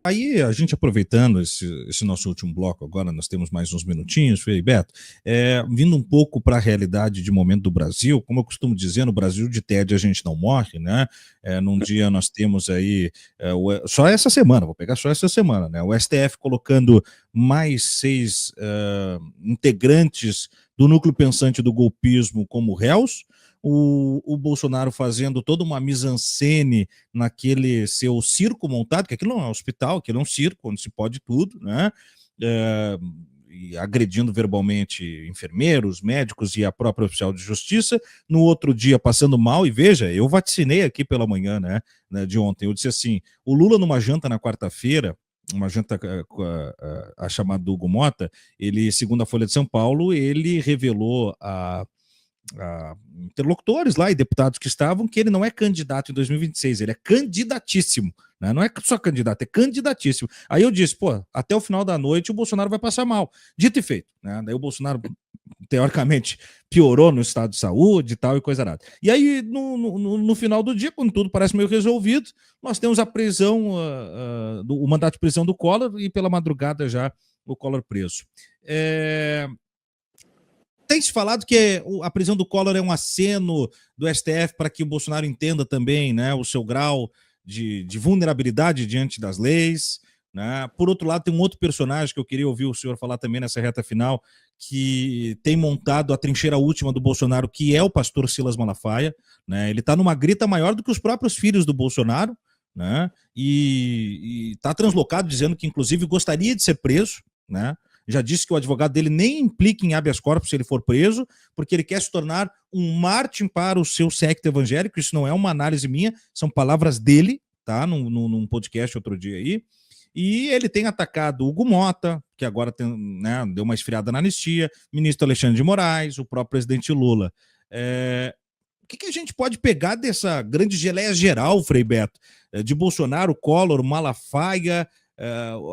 Aí, a gente aproveitando esse nosso último bloco, agora nós temos mais uns minutinhos, Frei Beto, vindo um pouco para a realidade de momento do Brasil, como eu costumo dizer, no Brasil de tédio a gente não morre, né? Num dia nós temos aí, só essa semana, vou pegar só essa semana, né? O STF colocando mais 6 integrantes do núcleo pensante do golpismo como réus, o Bolsonaro fazendo toda uma mise-en-scène naquele seu circo montado, que aquilo não é um hospital, aquilo é um circo, onde se pode tudo, né? É, e agredindo verbalmente enfermeiros, médicos e a própria oficial de justiça, no outro dia passando mal, e veja, eu vaticinei aqui pela manhã, né, de ontem, eu disse assim, o Lula numa janta na quarta-feira, uma janta com a chamada do Hugo Mota, ele, segundo a Folha de São Paulo, ele revelou a interlocutores lá e deputados que estavam, que ele não é candidato em 2026, ele é candidatíssimo, né? Não é só candidato, é candidatíssimo. Aí eu disse, pô, até o final da noite o Bolsonaro vai passar mal. Dito e feito, né? Daí o Bolsonaro, teoricamente, piorou no estado de saúde e tal, e coisa nada. E aí, no final do dia, quando tudo parece meio resolvido, nós temos a prisão, o mandato de prisão do Collor, e pela madrugada já o Collor preso. Tem se falado que a prisão do Collor é um aceno do STF para que o Bolsonaro entenda também, né, o seu grau de vulnerabilidade diante das leis, né? Por outro lado, tem um outro personagem que eu queria ouvir o senhor falar também nessa reta final, que tem montado a trincheira última do Bolsonaro, que é o pastor Silas Malafaia, né? Ele está numa grita maior do que os próprios filhos do Bolsonaro, né? E está translocado, dizendo que inclusive gostaria de ser preso, né? Já disse que o advogado dele nem implica em habeas corpus se ele for preso, porque ele quer se tornar um mártir para o seu séquito evangélico. Isso não é uma análise minha, são palavras dele, tá? Num podcast outro dia aí. E ele tem atacado o Hugo Mota, que agora tem, né, deu uma esfriada na anistia, ministro Alexandre de Moraes, o próprio presidente Lula. O que a gente pode pegar dessa grande geleia geral, Frei Beto, de Bolsonaro, Collor, Malafaia,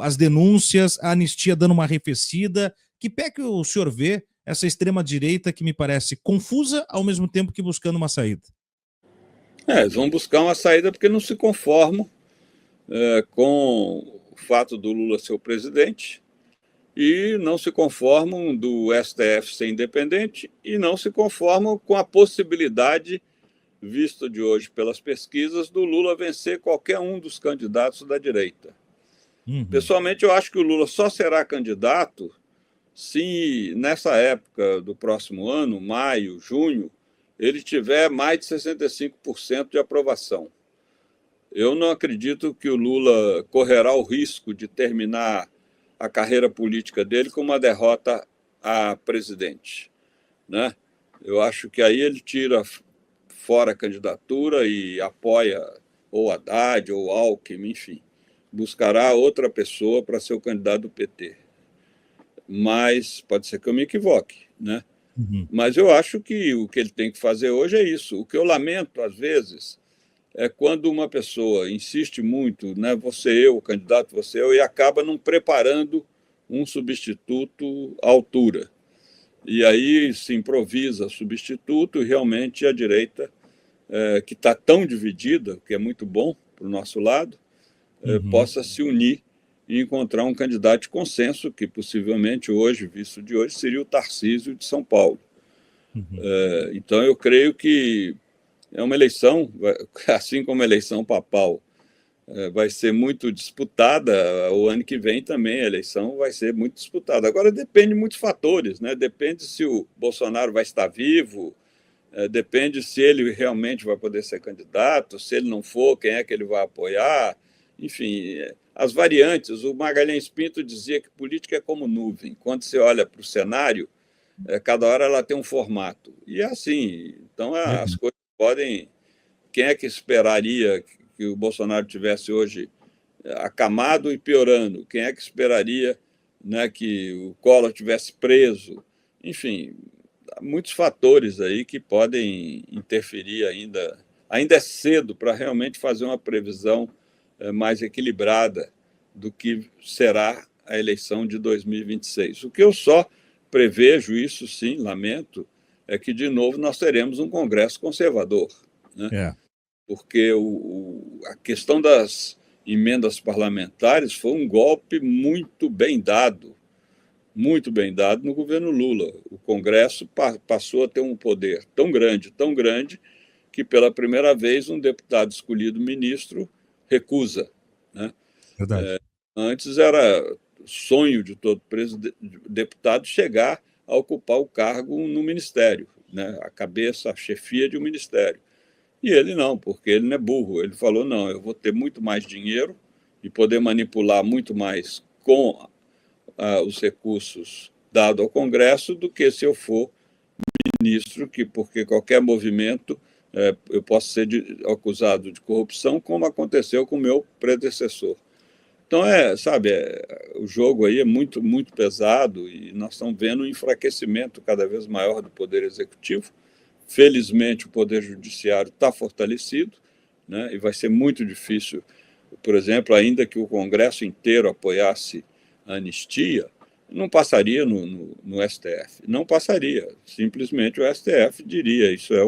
as denúncias, a anistia dando uma arrefecida? Que pé que o senhor vê essa extrema-direita que me parece confusa, ao mesmo tempo que buscando uma saída? Eles vão buscar uma saída porque não se conformam com o fato do Lula ser o presidente, e não se conformam do STF ser independente, e não se conformam com a possibilidade, visto de hoje pelas pesquisas, do Lula vencer qualquer um dos candidatos da direita. Pessoalmente, eu acho que o Lula só será candidato se, nessa época do próximo ano, maio, junho, ele tiver mais de 65% de aprovação. Eu não acredito que o Lula correrá o risco de terminar a carreira política dele com uma derrota a presidente, né? Eu acho que aí ele tira fora a candidatura e apoia ou Haddad ou Alckmin, enfim, buscará outra pessoa para ser o candidato do PT. Mas pode ser que eu me equivoque, né? Mas eu acho que o que ele tem que fazer hoje é isso. O que eu lamento, às vezes, é quando uma pessoa insiste muito, né, você, eu, o candidato, você, eu, e acaba não preparando um substituto à altura. E aí se improvisa substituto, e realmente a direita, que está tão dividida, que é muito bom para o nosso lado, possa se unir e encontrar um candidato de consenso, que possivelmente hoje, visto de hoje, seria o Tarcísio de São Paulo. Então eu creio que é uma eleição, assim como a eleição papal vai ser muito disputada, o ano que vem também a eleição vai ser muito disputada. Agora depende de muitos fatores, né? Depende se o Bolsonaro vai estar vivo, depende se ele realmente vai poder ser candidato, se ele não for, quem é que ele vai apoiar, enfim, as variantes. O Magalhães Pinto dizia que política é como nuvem, quando você olha para o cenário, cada hora ela tem um formato, e é assim, então as coisas podem... Quem é que esperaria que o Bolsonaro tivesse hoje acamado e piorando? Quem é que esperaria, né, que o Collor tivesse preso? Enfim, há muitos fatores aí que podem interferir ainda. Ainda é cedo para realmente fazer uma previsão mais equilibrada do que será a eleição de 2026. O que eu só prevejo, isso sim, lamento, é que, de novo, nós teremos um Congresso conservador, né? Porque a questão das emendas parlamentares foi um golpe muito bem dado no governo Lula. O Congresso passou a ter um poder tão grande, que pela primeira vez um deputado escolhido ministro recusa, né? Verdade. Antes era sonho de todo deputado chegar a ocupar o cargo no ministério, né? A chefia de um ministério. E ele não, porque ele não é burro. Ele falou, não, eu vou ter muito mais dinheiro e poder manipular muito mais com os recursos dados ao Congresso do que se eu for ministro, porque qualquer movimento eu posso ser acusado de corrupção, como aconteceu com o meu predecessor. Então, o jogo aí é muito, muito pesado e nós estamos vendo um enfraquecimento cada vez maior do Poder Executivo. Felizmente, o Poder Judiciário está fortalecido, né, e vai ser muito difícil, por exemplo, ainda que o Congresso inteiro apoiasse a anistia, não passaria no STF. Não passaria. Simplesmente o STF diria isso é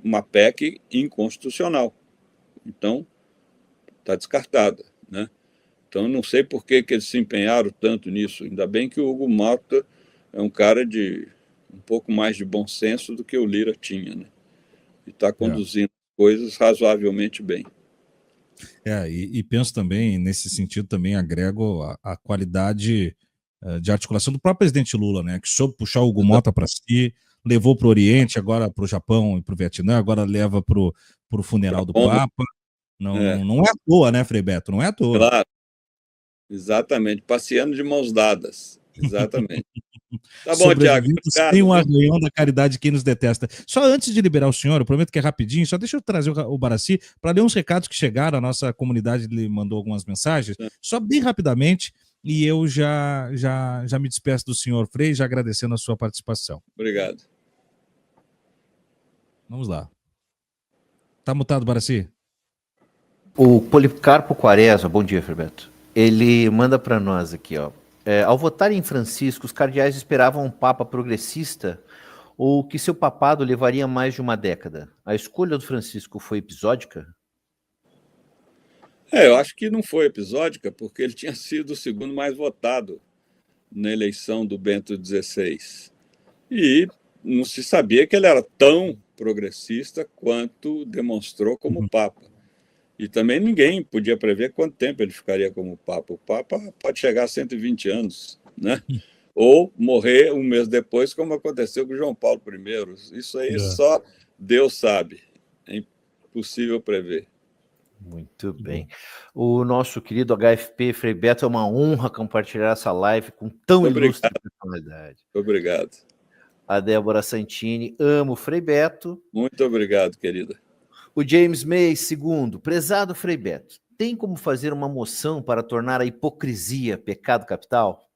uma PEC inconstitucional. Então, está descartada, né? Então, não sei por que eles se empenharam tanto nisso. Ainda bem que o Hugo Malta é um cara de um pouco mais de bom senso do que o Lira tinha, né? E está conduzindo coisas razoavelmente bem. E penso também, nesse sentido, também agrego a qualidade de articulação do próprio presidente Lula, né? Que soube puxar o Hugo Mota para si, levou para o Oriente, agora para o Japão e para o Vietnã, agora leva para o funeral do Papa. Não é à toa, né, Frei Beto? Não é à toa. Claro, exatamente. Passeando de mãos dadas. Exatamente. Tá bom, Tiago. Sem um arranhão da caridade quem nos detesta. Só antes de liberar o senhor, eu prometo que é rapidinho, só deixa eu trazer o Baraci para ler uns recados que chegaram, a nossa comunidade lhe mandou algumas mensagens, só bem rapidamente, e eu já me despeço do senhor Frei, já agradecendo a sua participação. Obrigado. Vamos lá. Tá mutado, Baraci? O Policarpo Quaresma, bom dia, Ferbeto. Ele manda para nós aqui, ó. Ao votarem em Francisco, os cardeais esperavam um papa progressista ou que seu papado levaria mais de uma década? A escolha do Francisco foi episódica? Eu acho que não foi episódica, porque ele tinha sido o segundo mais votado na eleição do Bento XVI. E não se sabia que ele era tão progressista quanto demonstrou como papa. E também ninguém podia prever quanto tempo ele ficaria como papa. O papa pode chegar a 120 anos, né? Ou morrer um mês depois, como aconteceu com João Paulo I. Isso aí só Deus sabe. É impossível prever. Muito bem. O nosso querido HFP Frei Beto, é uma honra compartilhar essa live com tão ilustre personalidade. Obrigado. A Débora Santini, amo Frei Beto. Muito obrigado, querida. O James May, segundo, prezado Frei Beto, tem como fazer uma moção para tornar a hipocrisia pecado capital?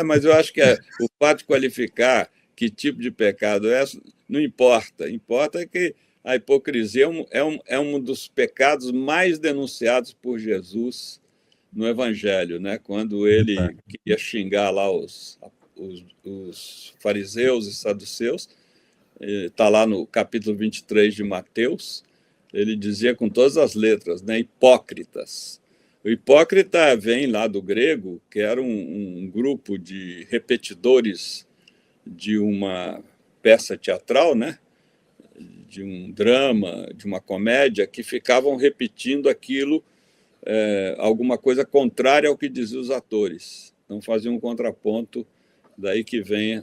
Mas eu acho que o fato de qualificar que tipo de pecado é, não importa. Importa é que a hipocrisia é um dos pecados mais denunciados por Jesus no Evangelho, né? Quando ele queria xingar lá os fariseus e saduceus, está lá no capítulo 23 de Mateus, ele dizia com todas as letras, né? Hipócritas. O hipócrita vem lá do grego, que era um grupo de repetidores de uma peça teatral, né? De um drama, de uma comédia, que ficavam repetindo aquilo, alguma coisa contrária ao que diziam os atores. Então faziam um contraponto, daí que vem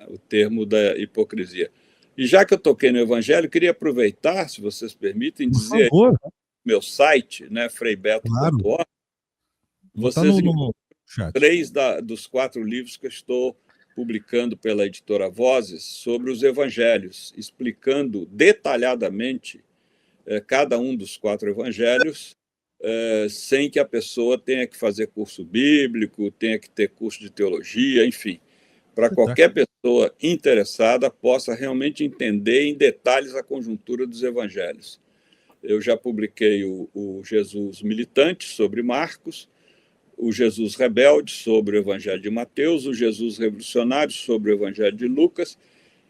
o termo da hipocrisia. E já que eu toquei no Evangelho, queria aproveitar, se vocês permitem, dizer aí, meu site, né, freibeto.org, Claro. vocês encontram 3 dos 4 livros que eu estou publicando pela editora Vozes sobre os evangelhos, explicando detalhadamente cada um dos 4 evangelhos, sem que a pessoa tenha que fazer curso bíblico, tenha que ter curso de teologia, enfim, para qualquer pessoa interessada possa realmente entender em detalhes a conjuntura dos evangelhos. Eu já publiquei o Jesus Militante, sobre Marcos, o Jesus Rebelde, sobre o Evangelho de Mateus, o Jesus Revolucionário, sobre o Evangelho de Lucas,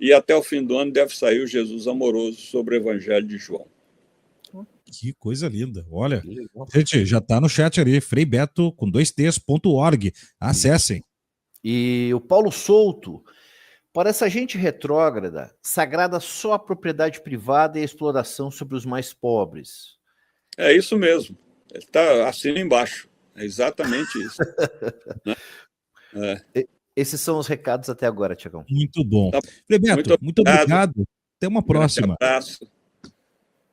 e até o fim do ano deve sair o Jesus Amoroso, sobre o Evangelho de João. Que coisa linda. Olha, Que legal. gente, já está no chat ali, freibeto com 2ts.org. Acessem. E o Paulo Souto, para essa gente retrógrada, sagrada só a propriedade privada e a exploração sobre os mais pobres. É isso mesmo. Ele está assina embaixo. É exatamente isso. Né? Esses são os recados até agora, Tiagão. Muito bom. Tá. Freibeto, muito obrigado. Até uma próxima. Um abraço.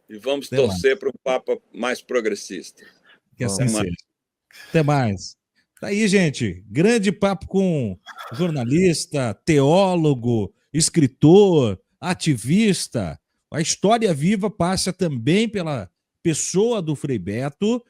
E vamos Até torcer para um Papa mais progressista. Que assim Vamos. seja. Até mais. Tá aí, gente. Grande papo com jornalista, teólogo, escritor, ativista. A história viva passa também pela pessoa do Frei Beto